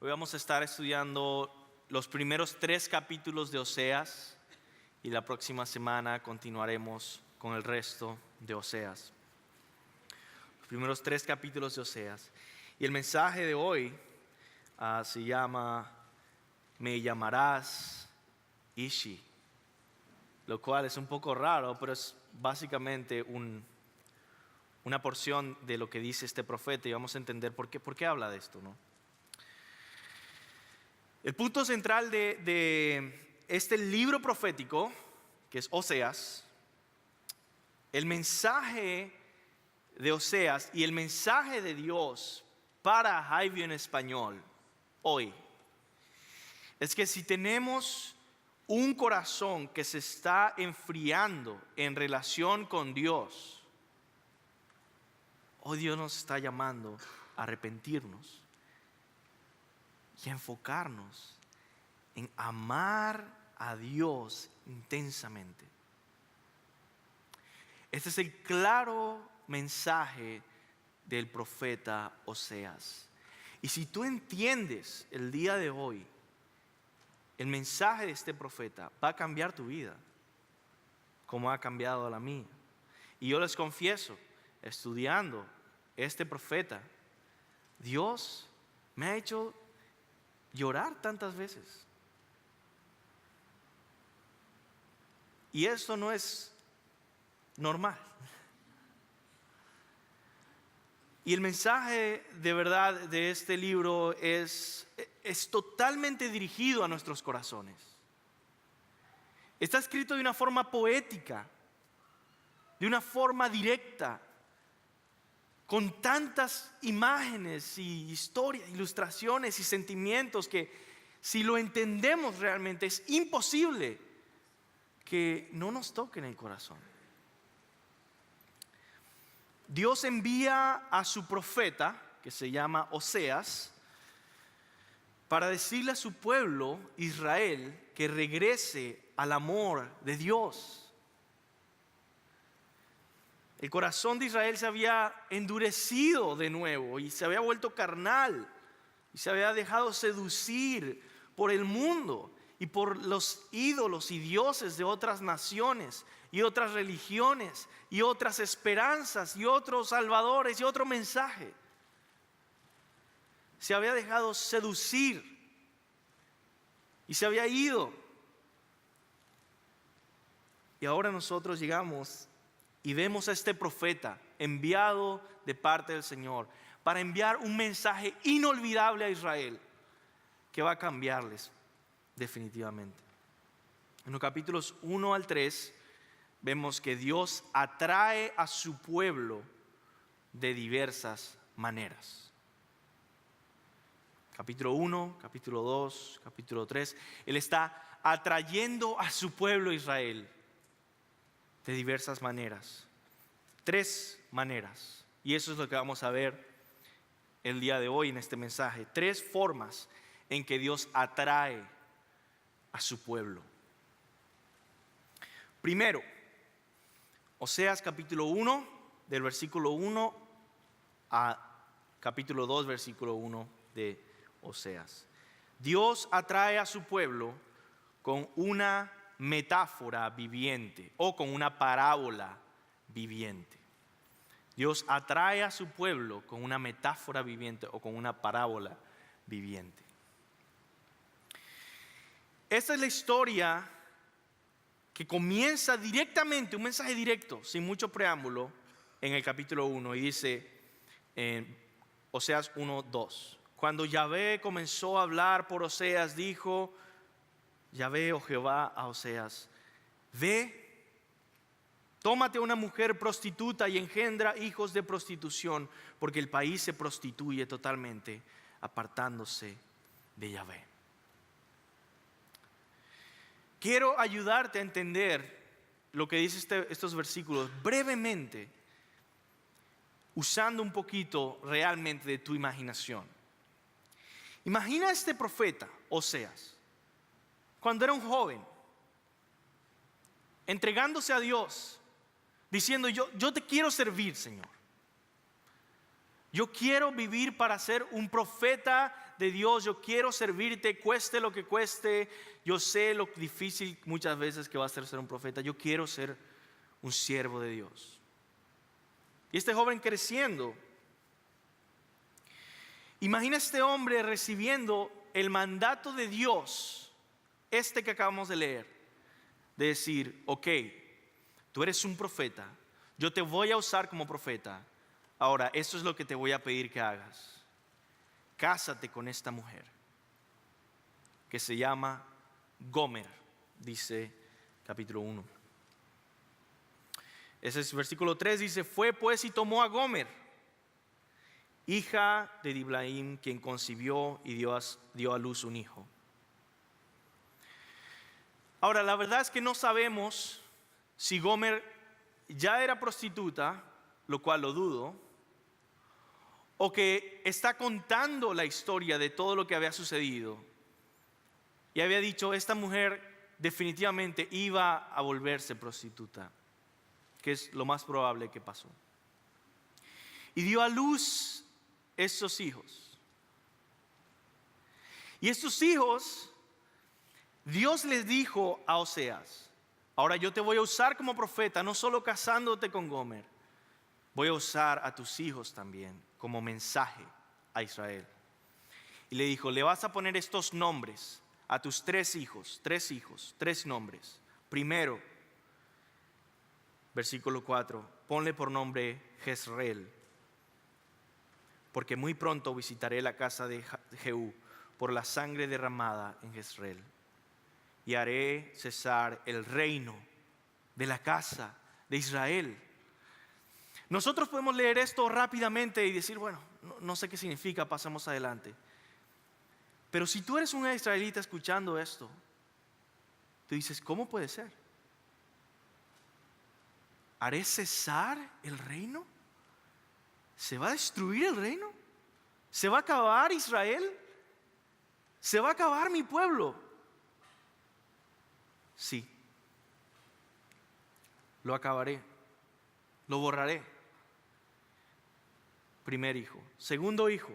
Hoy vamos a estar estudiando los primeros 3 capítulos de Oseas y la próxima semana continuaremos con el resto de Oseas. Los primeros 3 capítulos de Oseas. Y el mensaje de hoy se llama Me llamarás Ishi, lo cual es un poco raro, pero es básicamente una porción de lo que dice este profeta y vamos a entender por qué habla de esto, ¿no? El punto central de este libro profético, que es Oseas, el mensaje de Oseas y el mensaje de Dios para Highview en español hoy, es que si tenemos un corazón que se está enfriando en relación con Dios, hoy Dios nos está llamando a arrepentirnos y a enfocarnos en amar a Dios intensamente. Este es el claro mensaje del profeta Oseas. Y si tú entiendes el día de hoy el mensaje de este profeta, va a cambiar tu vida, como ha cambiado la mía. Y yo les confieso, estudiando este profeta, Dios me ha hecho llorar tantas veces. Y esto no es normal. Y el mensaje de verdad de este libro es totalmente dirigido a nuestros corazones. Está escrito de una forma poética, de una forma directa, con tantas imágenes y historias, ilustraciones y sentimientos que si lo entendemos realmente es imposible que no nos toquen el corazón. Dios envía a su profeta, que se llama Oseas, para decirle a su pueblo Israel que regrese al amor de Dios. El corazón de Israel se había endurecido de nuevo y se había vuelto carnal y se había dejado seducir por el mundo y por los ídolos y dioses de otras naciones y otras religiones y otras esperanzas y otros salvadores y otro mensaje. Se había dejado seducir y se había ido. Y ahora nosotros llegamos y vemos a este profeta enviado de parte del Señor para enviar un mensaje inolvidable a Israel que va a cambiarles definitivamente. En los capítulos 1 al 3 vemos que Dios atrae a su pueblo de diversas maneras. Capítulo 1, capítulo 2, capítulo 3, Él está atrayendo a su pueblo Israel de diversas maneras. 3 maneras. Y eso es lo que vamos a ver el día de hoy en este mensaje. 3 formas en que Dios atrae a su pueblo. Primero, Oseas capítulo 1, del versículo 1 a capítulo 2, versículo 1 de Oseas. Dios atrae a su pueblo con una metáfora viviente o con una parábola viviente. Dios atrae a su pueblo con una metáfora viviente o con una parábola viviente. Esta es la historia que comienza directamente, un mensaje directo, sin mucho preámbulo, en el capítulo 1 y dice en Oseas 1:2. Cuando Yahvé comenzó a hablar por Oseas, dijo Yahvé o Jehová a Oseas: ve, tómate una mujer prostituta y engendra hijos de prostitución, porque el país se prostituye totalmente, apartándose de Yahvé. Quiero ayudarte a entender lo que dice estos versículos brevemente, usando un poquito realmente de tu imaginación. Imagina a este profeta, Oseas, cuando era un joven, entregándose a Dios, diciendo: yo te quiero servir, Señor. Yo quiero vivir para ser un profeta de Dios, yo quiero servirte, cueste lo que cueste. Yo sé lo difícil muchas veces que va a ser un profeta. Yo quiero ser un siervo de Dios. Y este joven creciendo, imagina este hombre recibiendo el mandato de Dios, que acabamos de leer, de decir, ok, tú eres un profeta, yo te voy a usar como profeta. Ahora, esto es lo que te voy a pedir que hagas. Cásate con esta mujer, que se llama Gomer, dice capítulo 1. Ese es versículo 3, dice, fue pues y tomó a Gomer, hija de Diblaim, quien concibió y dio a luz un hijo. Ahora, la verdad es que no sabemos si Gomer ya era prostituta, lo cual lo dudo, o que está contando la historia de todo lo que había sucedido. Y había dicho, esta mujer definitivamente iba a volverse prostituta, que es lo más probable que pasó. Y dio a luz estos hijos. Y estos hijos, Dios les dijo a Oseas, ahora yo te voy a usar como profeta, no solo casándote con Gomer, voy a usar a tus hijos también como mensaje a Israel. Y le dijo, le vas a poner estos nombres a tus tres hijos, tres nombres. Primero, versículo 4, ponle por nombre Jezreel, porque muy pronto visitaré la casa de Jehú por la sangre derramada en Jezreel, y haré cesar el reino de la casa de Israel. Nosotros podemos leer esto rápidamente y decir, bueno, no sé qué significa, pasamos adelante. Pero si tú eres un israelita escuchando esto, tú dices, ¿cómo puede ser? ¿Haré cesar el reino? ¿Se va a destruir el reino? ¿Se va a acabar Israel? ¿Se va a acabar mi pueblo? Sí, lo acabaré, lo borraré. Primer hijo. Segundo hijo,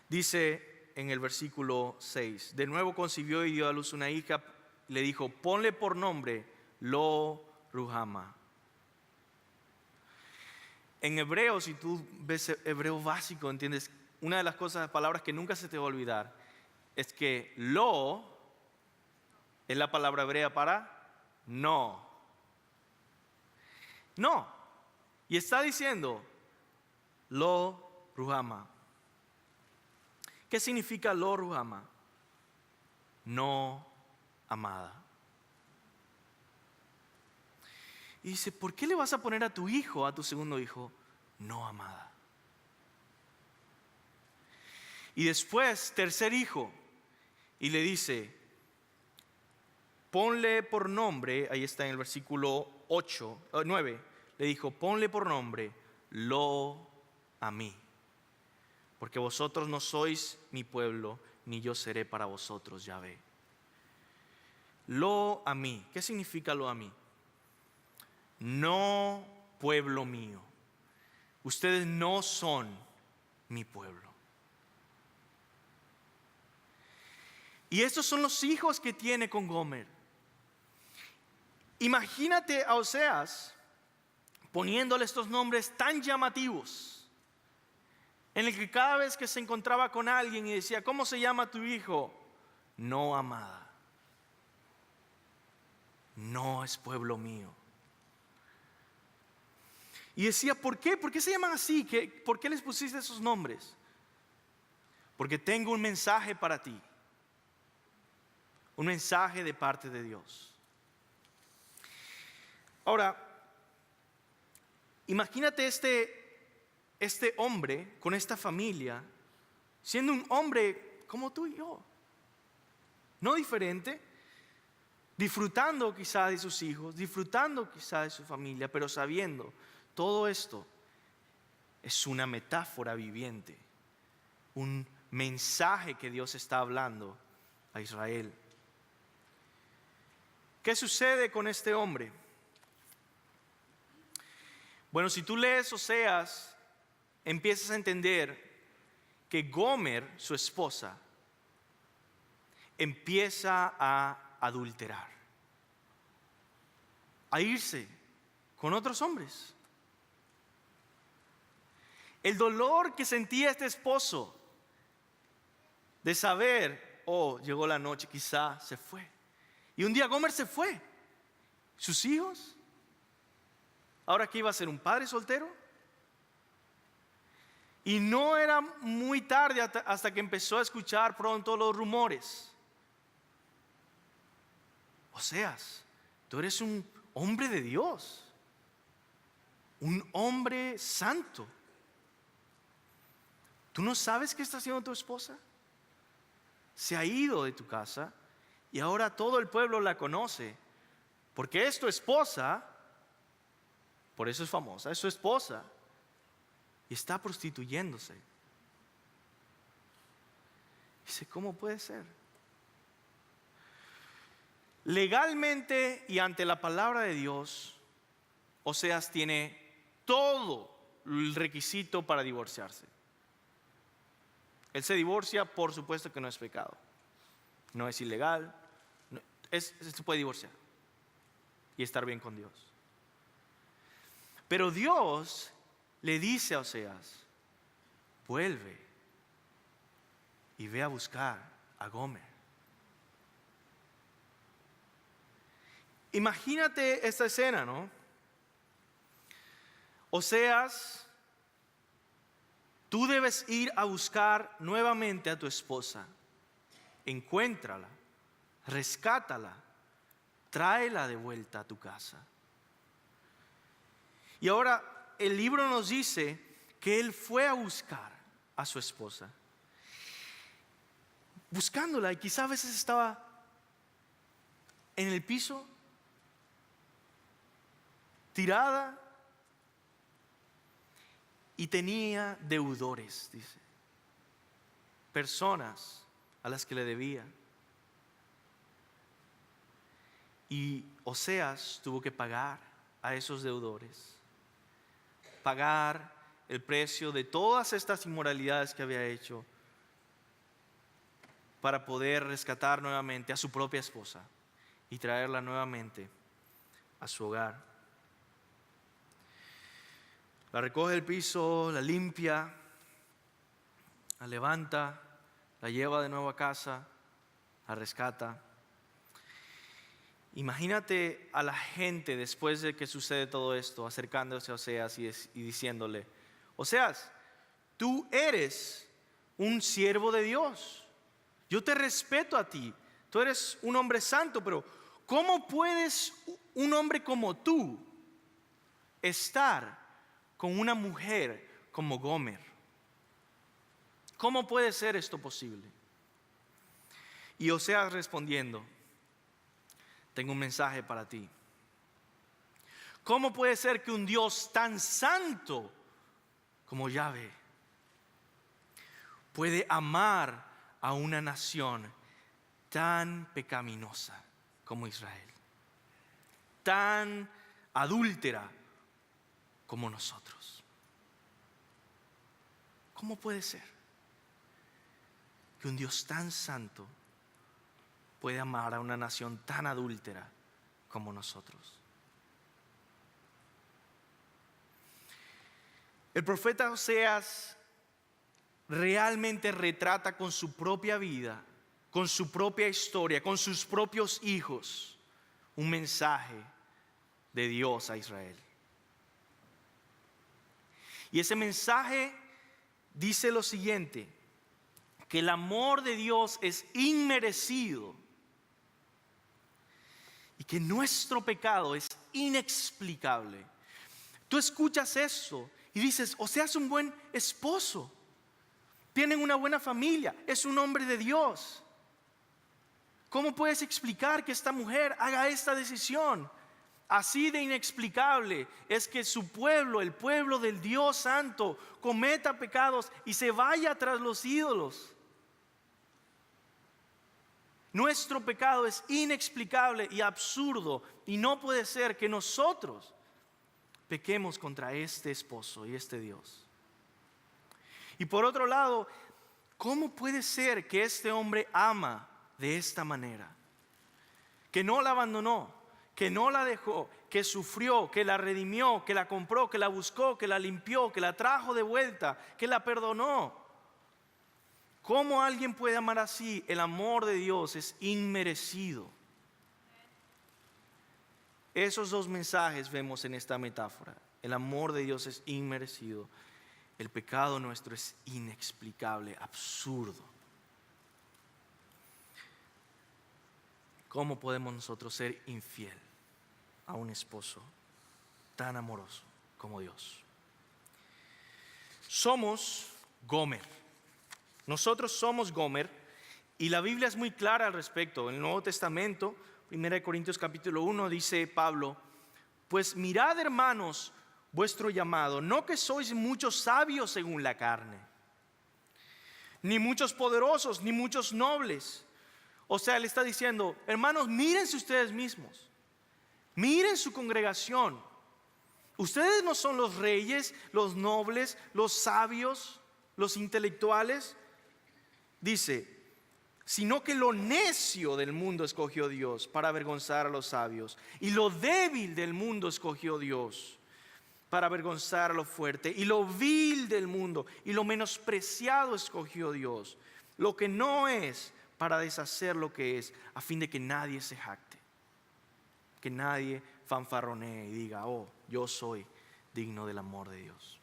dice en el versículo 6, de nuevo concibió y dio a luz una hija, le dijo, ponle por nombre Lo Ruhama. En hebreo, si tú ves hebreo básico, entiendes, una de las palabras que nunca se te va a olvidar, es que Lo es la palabra hebrea para no. No. Y está diciendo Lo Ruhama. ¿Qué significa Lo Ruhama? No amada. Y dice, ¿por qué le vas a poner a tu hijo, a tu segundo hijo, no amada? Y después, tercer hijo, y le dice, ponle por nombre, ahí está en el versículo 9, le dijo, ponle por nombre Lo Amí, porque vosotros no sois mi pueblo, ni yo seré para vosotros, Yahvé. Lo Amí, ¿qué significa Lo Amí? No pueblo mío, ustedes no son mi pueblo. Y estos son los hijos que tiene con Gomer. Imagínate a Oseas poniéndole estos nombres tan llamativos, en el que cada vez que se encontraba con alguien y decía, ¿cómo se llama tu hijo? No amada. No es pueblo mío. Y decía, ¿por qué? ¿Por qué se llaman así? ¿Por qué les pusiste esos nombres? Porque tengo un mensaje para ti. Un mensaje de parte de Dios. Ahora, imagínate este hombre con esta familia, siendo un hombre como tú y yo, no diferente, disfrutando quizá de sus hijos, disfrutando quizá de su familia, pero sabiendo, todo esto es una metáfora viviente, un mensaje que Dios está hablando a Israel. ¿Qué sucede con este hombre? Bueno, si tú lees Oseas, empiezas a entender que Gomer, su esposa, empieza a adulterar, a irse con otros hombres. El dolor que sentía este esposo de saber, llegó la noche, quizá se fue. Y un día Gomer se fue. ¿Sus hijos? ¿Ahora que iba a ser un padre soltero? Y no era muy tarde hasta que empezó a escuchar pronto los rumores. Oseas, tú eres un hombre de Dios, un hombre santo. ¿Tú no sabes qué está haciendo tu esposa? Se ha ido de tu casa y ahora todo el pueblo la conoce, porque es tu esposa, por eso es famosa, es su esposa, y está prostituyéndose. Dice, ¿cómo puede ser? Legalmente y ante la palabra de Dios, Oseas tiene todo el requisito para divorciarse. Él se divorcia, por supuesto que no es pecado, no es ilegal, se puede divorciar y estar bien con Dios. Pero Dios le dice a Oseas, vuelve y ve a buscar a Gomer. Imagínate esta escena, ¿no? Oseas, tú debes ir a buscar nuevamente a tu esposa. Encuéntrala, rescátala, tráela de vuelta a tu casa. Y ahora el libro nos dice que él fue a buscar a su esposa, buscándola, y quizá a veces estaba en el piso, tirada, y tenía deudores, dice, personas a las que le debía. Y Oseas tuvo que pagar a esos deudores, pagar el precio de todas estas inmoralidades que había hecho para poder rescatar nuevamente a su propia esposa y traerla nuevamente a su hogar. La recoge del piso, la limpia, la levanta, la lleva de nuevo a casa, la rescata. Imagínate a la gente después de que sucede todo esto, acercándose a Oseas y diciéndole, Oseas, tú eres un siervo de Dios, yo te respeto a ti, tú eres un hombre santo, pero ¿cómo puedes un hombre como tú estar con una mujer como Gomer? ¿Cómo puede ser esto posible? Y Oseas respondiendo, tengo un mensaje para ti. ¿Cómo puede ser que un Dios tan santo como Yahvé puede amar a una nación tan pecaminosa como Israel, tan adúltera como nosotros? ¿Cómo puede ser que un Dios tan santo puede amar a una nación tan adúltera como nosotros? El profeta Oseas realmente retrata con su propia vida, con su propia historia, con sus propios hijos, un mensaje de Dios a Israel. Y ese mensaje dice lo siguiente, que el amor de Dios es inmerecido y que nuestro pecado es inexplicable. Tú escuchas eso y dices, Oseas es un buen esposo, tienen una buena familia, es un hombre de Dios. ¿Cómo puedes explicar que esta mujer haga esta decisión? Así de inexplicable es que su pueblo, el pueblo del Dios Santo, cometa pecados y se vaya tras los ídolos. Nuestro pecado es inexplicable y absurdo, y no puede ser que nosotros pequemos contra este esposo y este Dios. Y por otro lado, ¿cómo puede ser que este hombre ama de esta manera? Que no la abandonó, que no la dejó, que sufrió, que la redimió, que la compró, que la buscó, que la limpió, que la trajo de vuelta, que la perdonó. ¿Cómo alguien puede amar así? El amor de Dios es inmerecido. Esos dos mensajes vemos en esta metáfora. El amor de Dios es inmerecido. El pecado nuestro es inexplicable, absurdo. ¿Cómo podemos nosotros ser infiel a un esposo tan amoroso como Dios? Somos Gomer. Nosotros somos Gomer y la Biblia es muy clara al respecto. En el Nuevo Testamento, 1 Corintios capítulo 1, dice Pablo: pues mirad, hermanos, vuestro llamado, no que sois muchos sabios según la carne, ni muchos poderosos, ni muchos nobles. O sea, él está diciendo: hermanos, mírense ustedes mismos, miren su congregación. Ustedes no son los reyes, los nobles, los sabios, los intelectuales. Dice: sino que lo necio del mundo escogió Dios para avergonzar a los sabios, y lo débil del mundo escogió Dios para avergonzar a lo fuerte, y lo vil del mundo y lo menospreciado escogió Dios, lo que no es, para deshacer lo que es, a fin de que nadie se jacte, que nadie fanfarronee y diga: oh, yo soy digno del amor de Dios.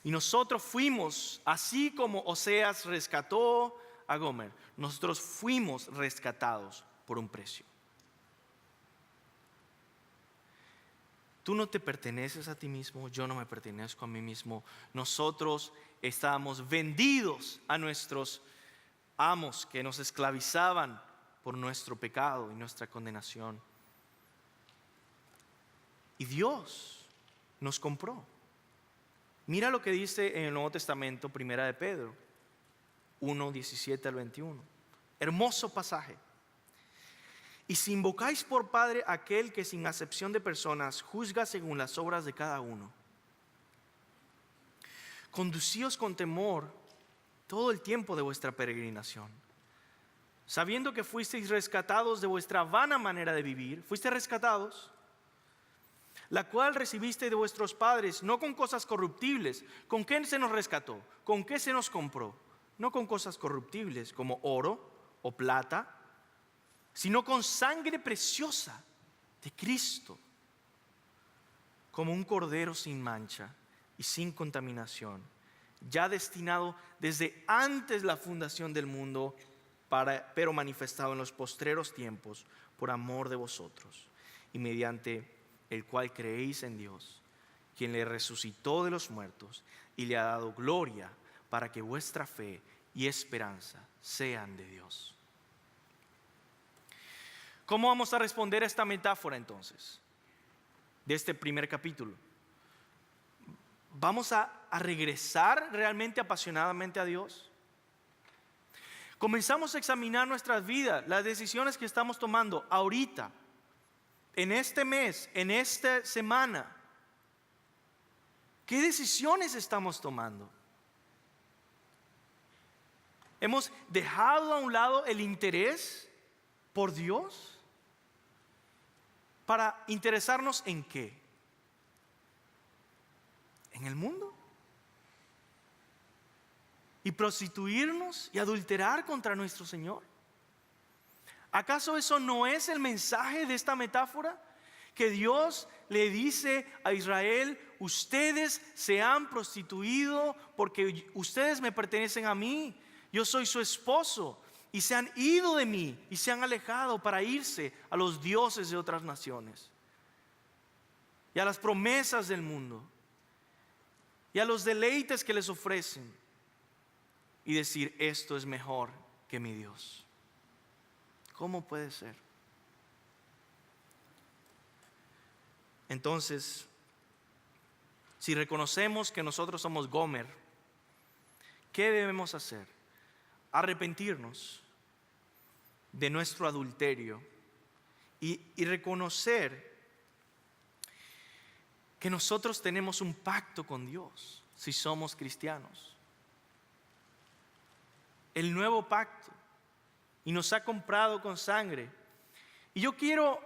Y nosotros fuimos, así como Oseas rescató a Gomer, nosotros fuimos rescatados por un precio. Tú no te perteneces a ti mismo, yo no me pertenezco a mí mismo. Nosotros estábamos vendidos a nuestros amos que nos esclavizaban por nuestro pecado y nuestra condenación. Y Dios nos compró. Mira lo que dice en el Nuevo Testamento, Primera de Pedro 1, 17 al 21. Hermoso pasaje. Y si invocáis por Padre aquel que sin acepción de personas juzga según las obras de cada uno, conducíos con temor todo el tiempo de vuestra peregrinación, sabiendo que fuisteis rescatados de vuestra vana manera de vivir. Fuiste rescatados, la cual recibiste de vuestros padres, no con cosas corruptibles. ¿Con qué se nos rescató? ¿Con qué se nos compró? No con cosas corruptibles como oro o plata, sino con sangre preciosa de Cristo, como un cordero sin mancha y sin contaminación, ya destinado desde antes la fundación del mundo, pero manifestado en los postreros tiempos por amor de vosotros, y mediante el cual creéis en Dios, quien le resucitó de los muertos y le ha dado gloria, para que vuestra fe y esperanza sean de Dios. ¿Cómo vamos a responder a esta metáfora entonces de este primer capítulo? ¿Vamos a regresar realmente apasionadamente a Dios? Comenzamos a examinar nuestras vidas, las decisiones que estamos tomando ahorita, en este mes, en esta semana. ¿Qué decisiones estamos tomando? ¿Hemos dejado a un lado el interés por Dios para interesarnos en qué? ¿En el mundo? ¿Y prostituirnos y adulterar contra nuestro Señor? ¿Acaso eso no es el mensaje de esta metáfora? Que Dios le dice a Israel: ustedes se han prostituido porque ustedes me pertenecen a mí, yo soy su esposo, y se han ido de mí y se han alejado para irse a los dioses de otras naciones y a las promesas del mundo y a los deleites que les ofrecen, y decir: esto es mejor que mi Dios. ¿Cómo puede ser? Entonces, si reconocemos que nosotros somos Gomer, ¿qué debemos hacer? Arrepentirnos de nuestro adulterio y reconocer que nosotros tenemos un pacto con Dios si somos cristianos. el nuevo pacto y nos ha comprado con sangre. Y yo quiero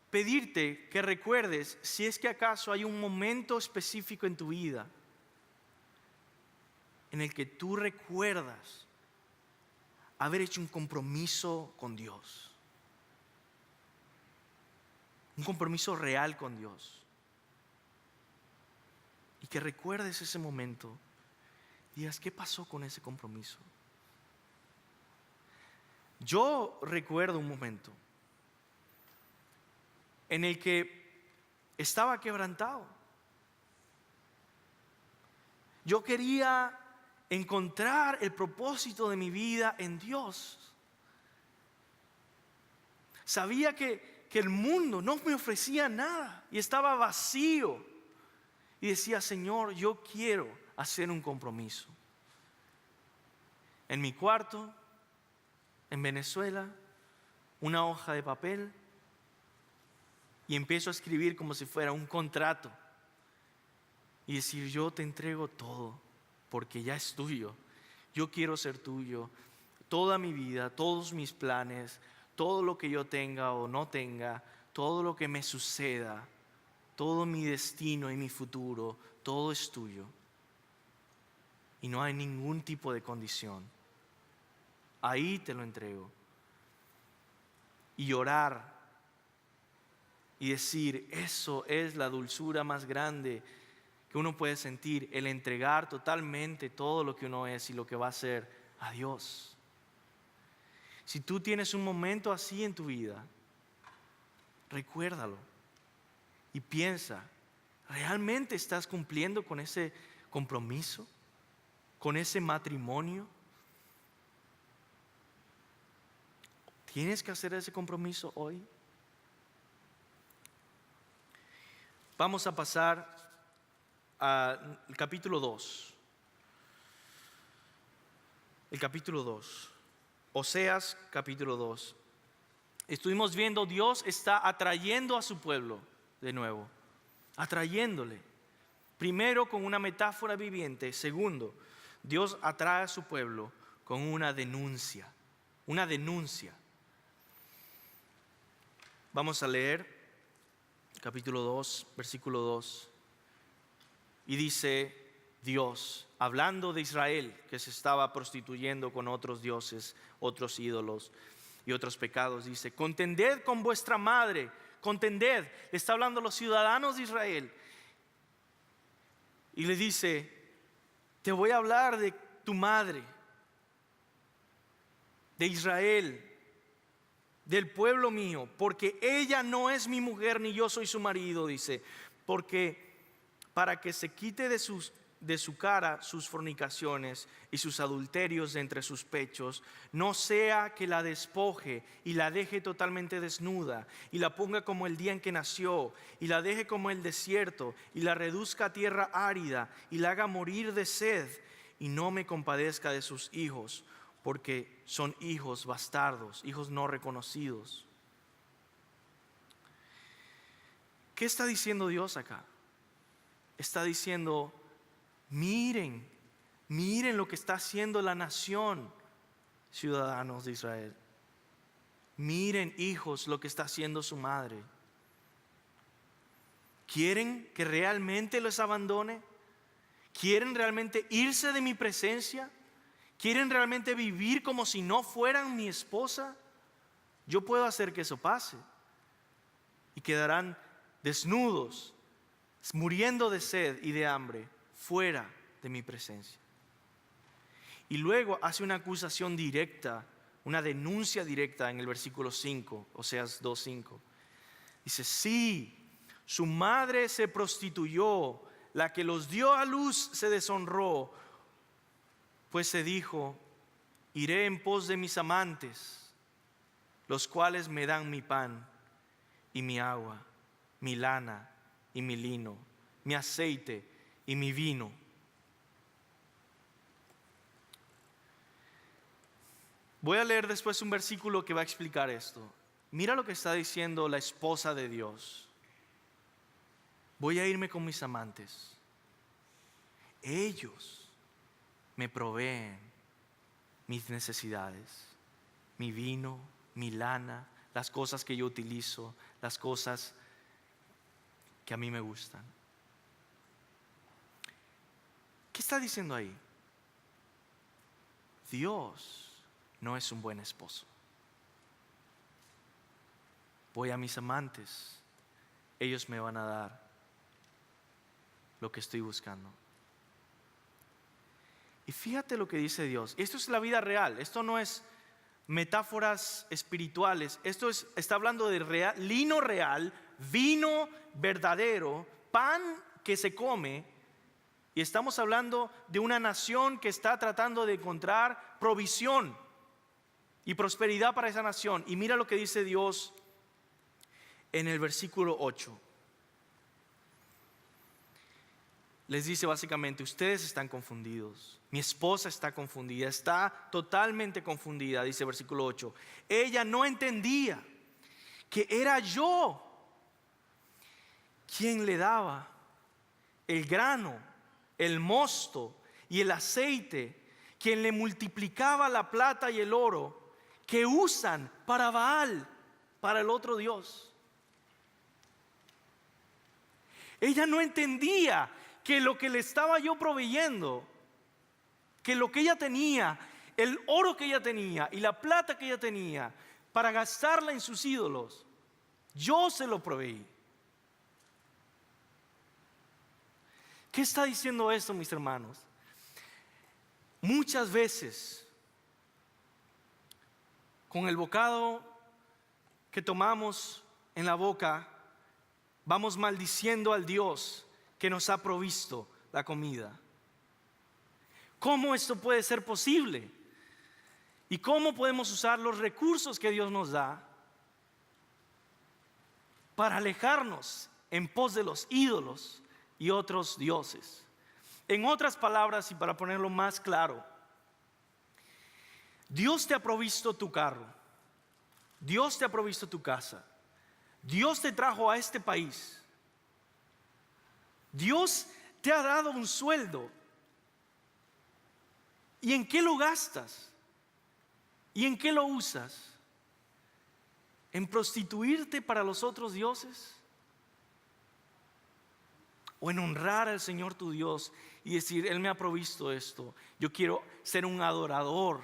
pedirte que recuerdes, si es que acaso hay un momento específico en tu vida en el que tú recuerdas haber hecho un compromiso con Dios, un compromiso real con Dios, y que recuerdes ese momento y digas, ¿qué pasó con ese compromiso? Yo recuerdo un momento en el que estaba quebrantado. Yo quería encontrar el propósito de mi vida en Dios. Sabía que el mundo no me ofrecía nada y estaba vacío. Y decía, Señor, yo quiero hacer un compromiso. En mi cuarto, en Venezuela, una hoja de papel, y empiezo a escribir como si fuera un contrato y decir, yo te entrego todo porque ya es tuyo. Yo quiero ser tuyo toda mi vida, todos mis planes, todo lo que yo tenga o no tenga, todo lo que me suceda, todo mi destino y mi futuro, todo es tuyo. Y no hay ningún tipo de condición. Ahí te lo entrego. Y orar y decir, eso es la dulzura más grande que uno puede sentir, el entregar totalmente todo lo que uno es y lo que va a ser a Dios. Si tú tienes un momento así en tu vida, recuérdalo y piensa, ¿realmente estás cumpliendo con ese compromiso? ¿Con ese matrimonio? ¿Tienes que hacer ese compromiso hoy? Vamos a pasar al capítulo 2. El capítulo 2. Oseas capítulo 2. Estuvimos viendo, Dios está atrayendo a su pueblo de nuevo. Atrayéndole. Primero con una metáfora viviente. Segundo, Dios atrae a su pueblo con una denuncia. Una denuncia. Vamos a leer capítulo 2, versículo 2. Y dice Dios, hablando de Israel, que se estaba prostituyendo con otros dioses, otros ídolos y otros pecados, dice, contended con vuestra madre, contended. Le está hablando a los ciudadanos de Israel. Y le dice, te voy a hablar de tu madre, de Israel, del pueblo mío, porque ella no es mi mujer ni yo soy su marido, dice, porque para que se quite de su cara sus fornicaciones y sus adulterios de entre sus pechos, no sea que la despoje y la deje totalmente desnuda y la ponga como el día en que nació y la deje como el desierto y la reduzca a tierra árida y la haga morir de sed y no me compadezca de sus hijos, porque son hijos bastardos, hijos no reconocidos. ¿Qué está diciendo Dios acá? Está diciendo, miren lo que está haciendo la nación, ciudadanos de Israel. Miren, hijos, lo que está haciendo su madre. ¿Quieren que realmente los abandone? ¿Quieren realmente irse de mi presencia? ¿Quieren realmente vivir como si no fueran mi esposa? Yo puedo hacer que eso pase. Y quedarán desnudos, muriendo de sed y de hambre, fuera de mi presencia. Y luego hace una acusación directa, una denuncia directa en el versículo 5, Oseas 2:5. Dice, sí, su madre se prostituyó, la que los dio a luz se deshonró, pues se dijo, iré en pos de mis amantes, los cuales me dan mi pan y mi agua, mi lana y mi lino, mi aceite y mi vino. Voy a leer después un versículo que va a explicar esto. Mira lo que está diciendo la esposa de Dios. Voy a irme con mis amantes. Ellos me proveen, mis necesidades, mi vino, mi lana, las cosas que yo utilizo, las cosas que a mí me gustan. ¿Qué está diciendo ahí? Dios no es un buen esposo. Voy a mis amantes, ellos me van a dar lo que estoy buscando. Y fíjate lo que dice Dios. Esto es la vida real, esto no es metáforas espirituales, está hablando de lino real, vino verdadero, pan que se come, y estamos hablando de una nación que está tratando de encontrar provisión y prosperidad para esa nación. Y mira lo que dice Dios en el versículo 8. Les dice básicamente: ustedes están confundidos, mi esposa está confundida, está totalmente confundida. Dice versículo 8: ella no entendía que era yo quien le daba el grano, el mosto y el aceite, quien le multiplicaba la plata y el oro que usan para Baal, para el otro Dios. Ella no entendía que lo que le estaba yo proveyendo, que lo que ella tenía, el oro que ella tenía y la plata que ella tenía para gastarla en sus ídolos, yo se lo proveí. ¿Qué está diciendo esto, mis hermanos? Muchas veces, con el bocado que tomamos en la boca, vamos maldiciendo al Dios que nos ha provisto la comida. ¿Cómo esto puede ser posible? ¿Y cómo podemos usar los recursos que Dios nos da para alejarnos en pos de los ídolos y otros dioses? En otras palabras, y para ponerlo más claro, Dios te ha provisto tu carro, Dios te ha provisto tu casa, Dios te trajo a este país, Dios te ha dado un sueldo. ¿Y en qué lo gastas? ¿Y en qué lo usas? ¿En prostituirte para los otros dioses? ¿O en honrar al Señor tu Dios y decir: Él me ha provisto esto, yo quiero ser un adorador,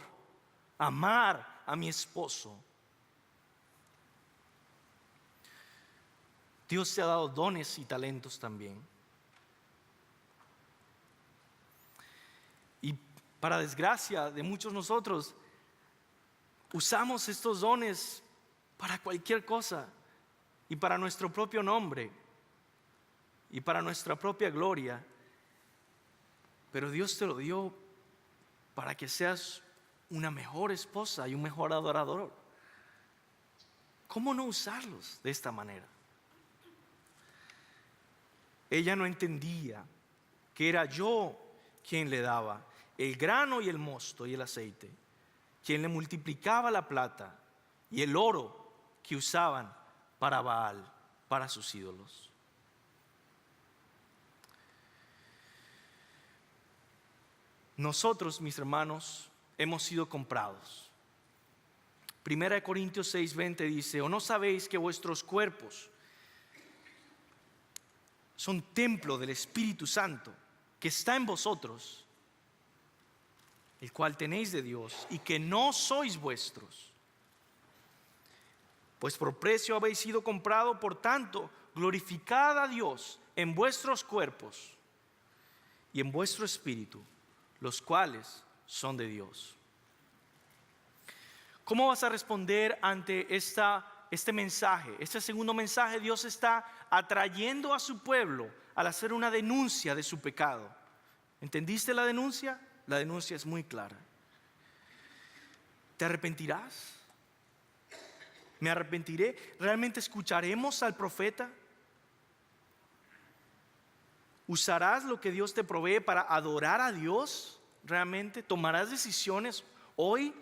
amar a mi esposo? Dios te ha dado dones y talentos también. Y para desgracia de muchos de nosotros, usamos estos dones para cualquier cosa y para nuestro propio nombre y para nuestra propia gloria. Pero Dios te lo dio para que seas una mejor esposa y un mejor adorador. ¿Cómo no usarlos de esta manera? Ella no entendía que era yo quien le daba el grano y el mosto y el aceite, quien le multiplicaba la plata y el oro que usaban para Baal, para sus ídolos. Nosotros, mis hermanos, hemos sido comprados. 1 Corintios 6:20 dice: ¿o no sabéis que vuestros cuerpos son templo del Espíritu Santo que está en vosotros, el cual tenéis de Dios, y que no sois vuestros? Pues por precio habéis sido comprado, por tanto, glorificad a Dios en vuestros cuerpos y en vuestro espíritu, los cuales son de Dios. ¿Cómo vas a responder ante este mensaje? Este segundo mensaje, Dios está atrayendo a su pueblo al hacer una denuncia de su pecado. ¿Entendiste la denuncia? La denuncia es muy clara. ¿Te arrepentirás? ¿Me arrepentiré? ¿Realmente escucharemos al profeta? ¿Usarás lo que Dios te provee para adorar a Dios realmente? ¿Tomarás decisiones hoy?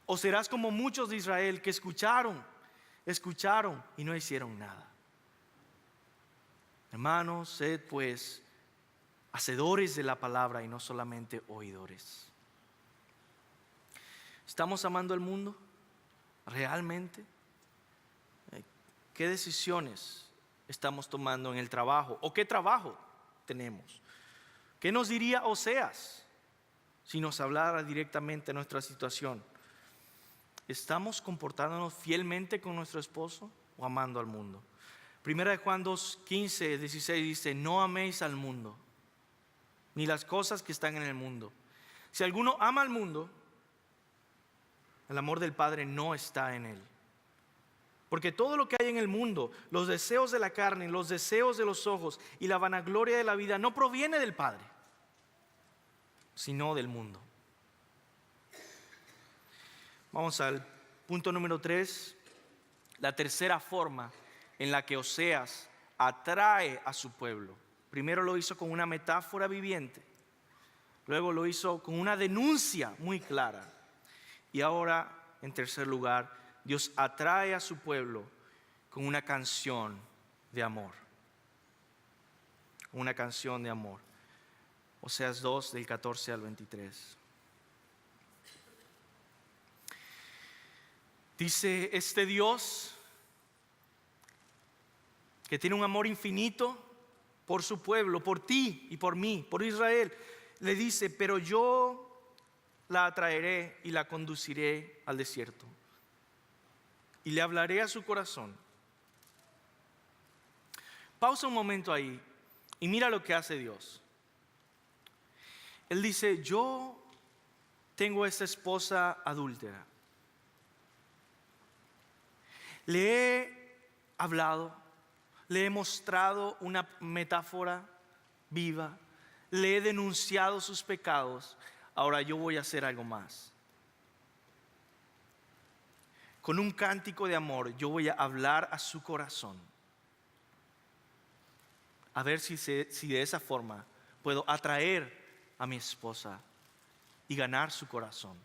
¿O serás como muchos de Israel que escucharon y no hicieron nada? Hermanos, sed pues hacedores de la palabra y no solamente oidores. ¿Estamos amando al mundo? ¿Realmente? ¿Qué decisiones estamos tomando en el trabajo? ¿O qué trabajo tenemos? ¿Qué nos diría Oseas si nos hablara directamente de nuestra situación? ¿Estamos comportándonos fielmente con nuestro esposo o amando al mundo? Primera de Juan 2, 15, 16 dice: no améis al mundo, ni las cosas que están en el mundo. Si alguno ama al mundo, el amor del Padre no está en él. Porque todo lo que hay en el mundo, los deseos de la carne, los deseos de los ojos y la vanagloria de la vida, no proviene del Padre, sino del mundo. Vamos al punto número 3, la tercera forma en la que Oseas atrae a su pueblo. Primero lo hizo con una metáfora viviente, luego lo hizo con una denuncia muy clara, y ahora, en tercer lugar, Dios atrae a su pueblo con una canción de amor. Una canción de amor. Oseas 2, del 14 al 23. Dice este Dios, que tiene un amor infinito por su pueblo, por ti y por mí, por Israel, le dice: pero yo la atraeré y la conduciré al desierto, y le hablaré a su corazón. Pausa un momento ahí y mira lo que hace Dios. Él dice: yo tengo esta esposa adúltera. Le he hablado, le he mostrado una metáfora viva, le he denunciado sus pecados. Ahora yo voy a hacer algo más. Con un cántico de amor yo voy a hablar a su corazón. A ver si de esa forma puedo atraer a mi esposa y ganar su corazón.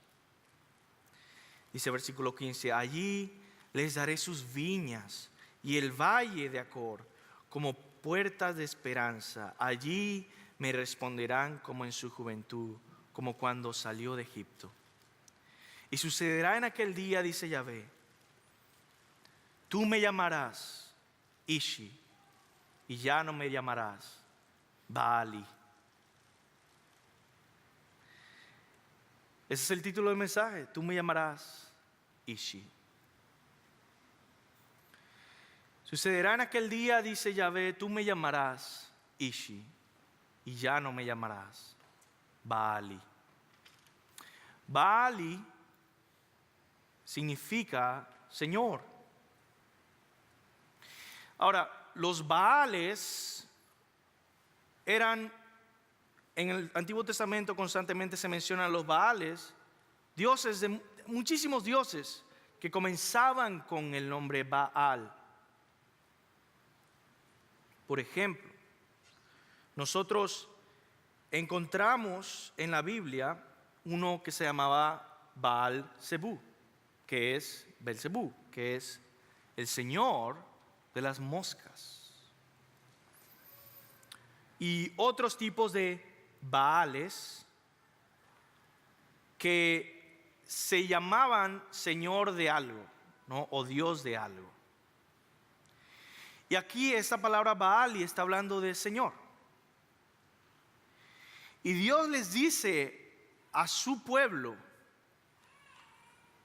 Dice versículo 15: allí les daré sus viñas y el valle de Acor como puertas de esperanza. Allí me responderán como en su juventud, como cuando salió de Egipto. Y sucederá en aquel día, dice Yahvé: tú me llamarás Ishi, y ya no me llamarás Baali. Ese es el título del mensaje: tú me llamarás Ishi. Sucederá en aquel día, dice Yahvé: tú me llamarás Ishi, y ya no me llamarás Baali. Baali significa Señor. Ahora, los Baales eran, en el Antiguo Testamento constantemente se mencionan los Baales, dioses, muchísimos dioses que comenzaban con el nombre Baal. Por ejemplo, nosotros encontramos en la Biblia uno que se llamaba Baal-Zebú, que es Belzebú, que es el señor de las moscas. Y otros tipos de Baales que se llamaban señor de algo, ¿no? O Dios de algo. Y aquí esta palabra Baali está hablando de Señor. Y Dios les dice a su pueblo: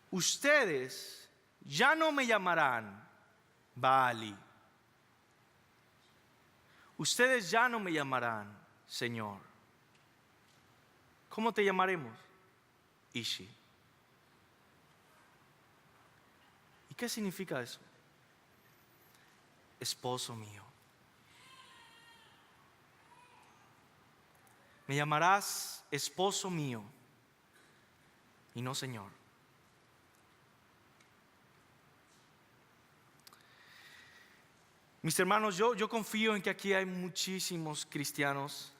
ustedes ya no me llamarán Baali. Ustedes ya no me llamarán Señor. ¿Cómo te llamaremos? Ishi. ¿Y qué significa eso? Esposo mío. Me llamarás esposo mío y no Señor. Mis hermanos, yo confío en que aquí hay muchísimos cristianos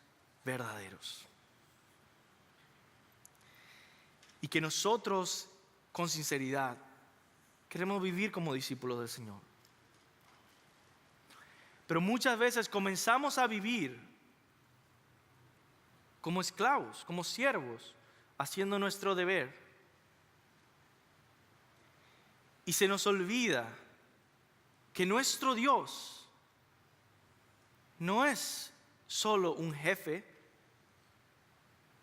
verdaderos. Y que nosotros, con sinceridad, queremos vivir como discípulos del Señor. Pero muchas veces comenzamos a vivir como esclavos, como siervos, haciendo nuestro deber. Y se nos olvida que nuestro Dios no es solo un jefe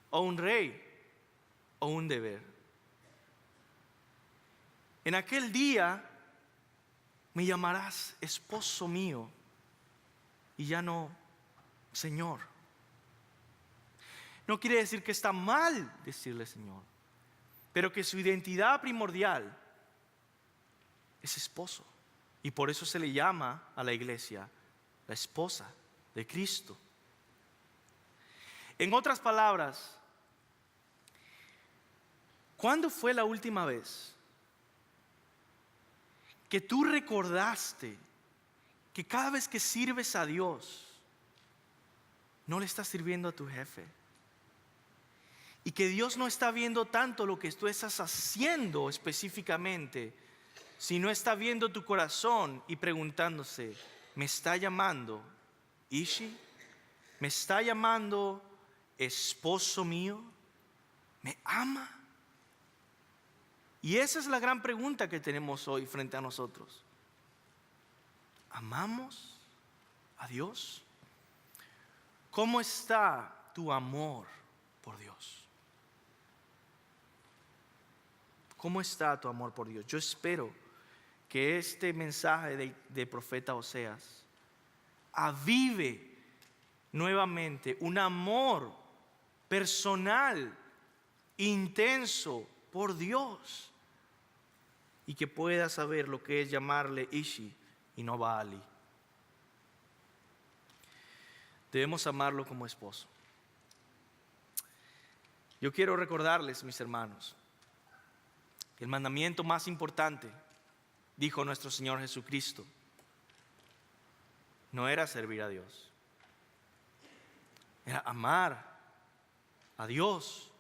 o un rey o un deber. En aquel día me llamarás esposo mío y ya no Señor. No quiere decir que está mal decirle Señor, pero que su identidad primordial es esposo. Y por eso se le llama a la iglesia la esposa de Cristo. En otras palabras, ¿cuándo fue la última vez que tú recordaste que cada vez que sirves a Dios, no le estás sirviendo a tu jefe? Y que Dios no está viendo tanto lo que tú estás haciendo específicamente, sino está viendo tu corazón y preguntándose, ¿me está llamando Ishi? ¿Me está llamando esposo mío? ¿Me ama? Y esa es la gran pregunta que tenemos hoy frente a nosotros. ¿Amamos a Dios? ¿Cómo está tu amor por Dios? ¿Cómo está tu amor por Dios? Yo espero que este mensaje de profeta Oseas avive nuevamente un amor personal, intenso por Dios, y que pueda saber lo que es llamarle Ishi y no Baali. Debemos amarlo como esposo. Yo quiero recordarles, mis hermanos, que el mandamiento más importante, dijo nuestro Señor Jesucristo, no era servir a Dios, era amar a Dios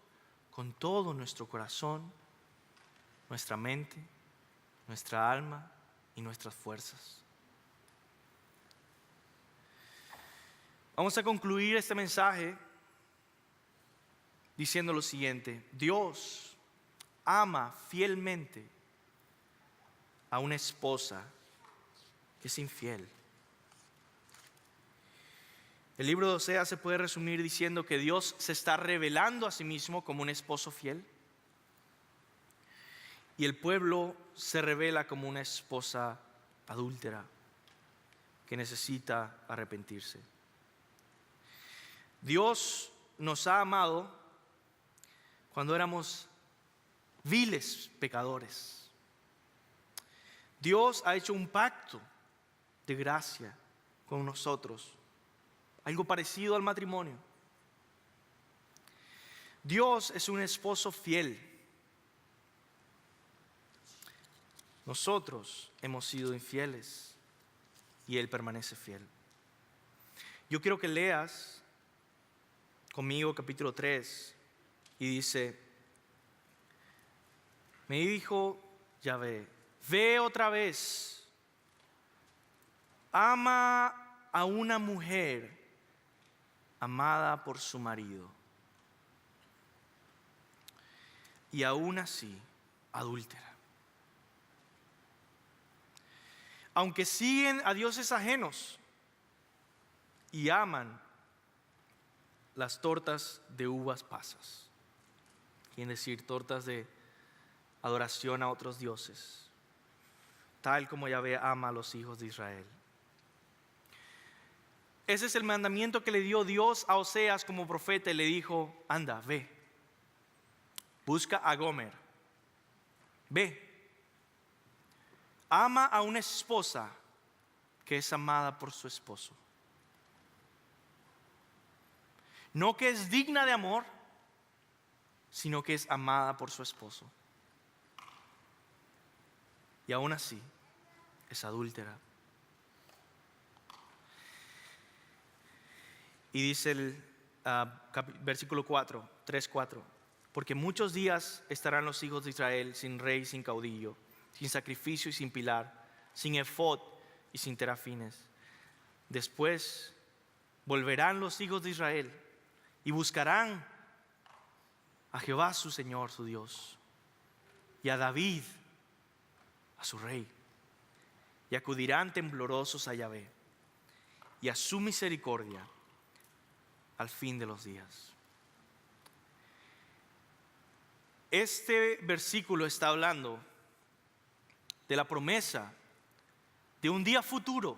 con todo nuestro corazón, nuestra mente, nuestra alma y nuestras fuerzas. Vamos a concluir este mensaje diciendo lo siguiente: Dios ama fielmente a una esposa que es infiel. El libro de Oseas se puede resumir diciendo que Dios se está revelando a sí mismo como un esposo fiel, y el pueblo se revela como una esposa adúltera que necesita arrepentirse. Dios nos ha amado cuando éramos viles pecadores. Dios ha hecho un pacto de gracia con nosotros, algo parecido al matrimonio. Dios es un esposo fiel. Nosotros hemos sido infieles y Él permanece fiel. Yo quiero que leas conmigo capítulo 3 y dice: me dijo Yahvé, ve otra vez, ama a una mujer amada por su marido, y aún así adúltera. Aunque siguen a dioses ajenos y aman las tortas de uvas pasas, quiere decir tortas de adoración a otros dioses, tal como Yahvé ama a los hijos de Israel. Ese es el mandamiento que le dio Dios a Oseas como profeta, y le dijo: anda, ve, busca a Gomer, ve, ama a una esposa que es amada por su esposo. No que es digna de amor, sino que es amada por su esposo. Y aún así es adúltera. Y dice el versículo 4, 3:4: porque muchos días estarán los hijos de Israel sin rey, sin caudillo, sin sacrificio y sin pilar, sin efod y sin terafines. Después volverán los hijos de Israel y buscarán a Jehová su Señor, su Dios, y a David, a a su rey, y acudirán temblorosos a Yahvé y a su misericordia al fin de los días. Este versículo está hablando de la promesa de un día futuro,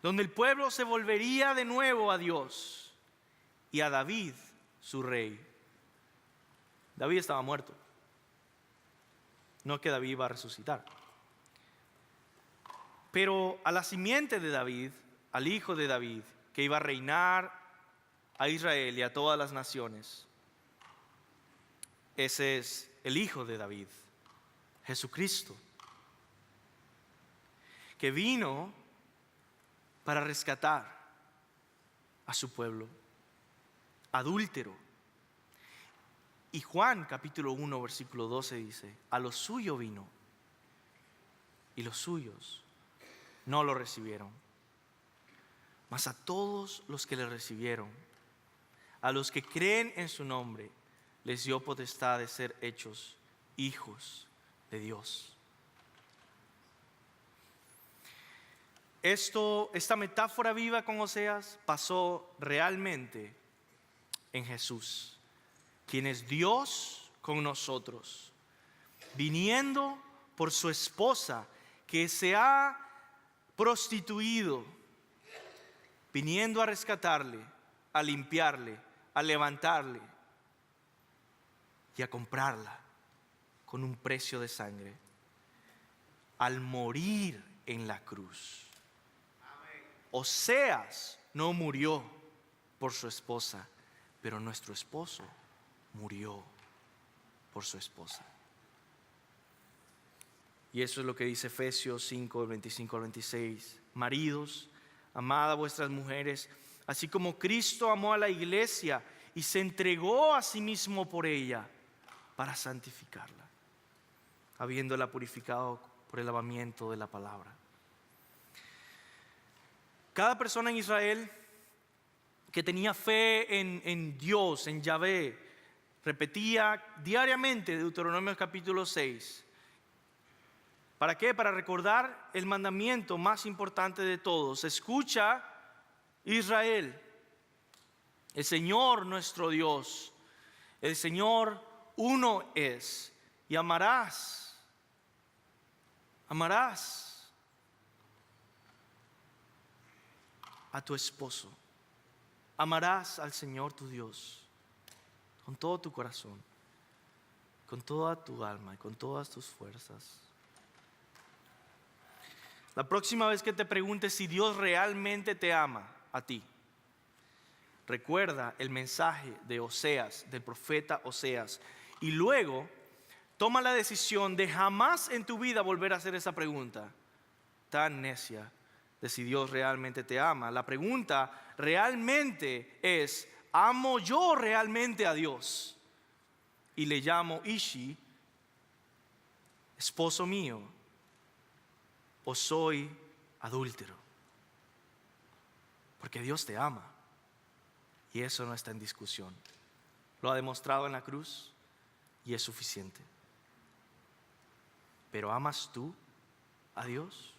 donde el pueblo se volvería de nuevo a Dios y a David, su rey. David estaba muerto. No es que David iba a resucitar. Pero a la simiente de David, al hijo de David, que iba a reinar a Israel y a todas las naciones, ese es el hijo de David, Jesucristo, que vino para rescatar a su pueblo adúltero. Y Juan capítulo 1 versículo 12 dice: a lo suyo vino y los suyos no lo recibieron, mas a todos los que le recibieron, a los que creen en su nombre, les dio potestad de ser hechos hijos de Dios. Esta metáfora viva con Oseas pasó realmente en Jesús, quien es Dios con nosotros, viniendo por su esposa que se ha prostituido, viniendo a rescatarle, a limpiarle, a levantarle y a comprarla con un precio de sangre, al morir en la cruz. Oseas no murió por su esposa, pero nuestro esposo murió por su esposa. Y eso es lo que dice Efesios 5, 25 al 26. Maridos, amad a vuestras mujeres, así como Cristo amó a la iglesia y se entregó a sí mismo por ella, para santificarla, habiéndola purificado por el lavamiento de la palabra. Cada persona en Israel que tenía fe en Dios, en Yahvé, repetía diariamente Deuteronomio capítulo 6. ¿Para qué? Para recordar el mandamiento más importante de todos. Escucha, Israel, el Señor nuestro Dios, el Señor uno es, y amarás a tu esposo, amarás al Señor tu Dios con todo tu corazón, con toda tu alma y con todas tus fuerzas. La próxima vez que te preguntes si Dios realmente te ama a ti, recuerda el mensaje de Oseas, del profeta Oseas, y luego toma la decisión de jamás en tu vida volver a hacer esa pregunta tan necia de si Dios realmente te ama. La pregunta realmente es: ¿amo yo realmente a Dios? Y le llamo Ishi, esposo mío, o soy adúltero. Porque Dios te ama y eso no está en discusión. Lo ha demostrado en la cruz y es suficiente. Pero ¿amas tú a Dios?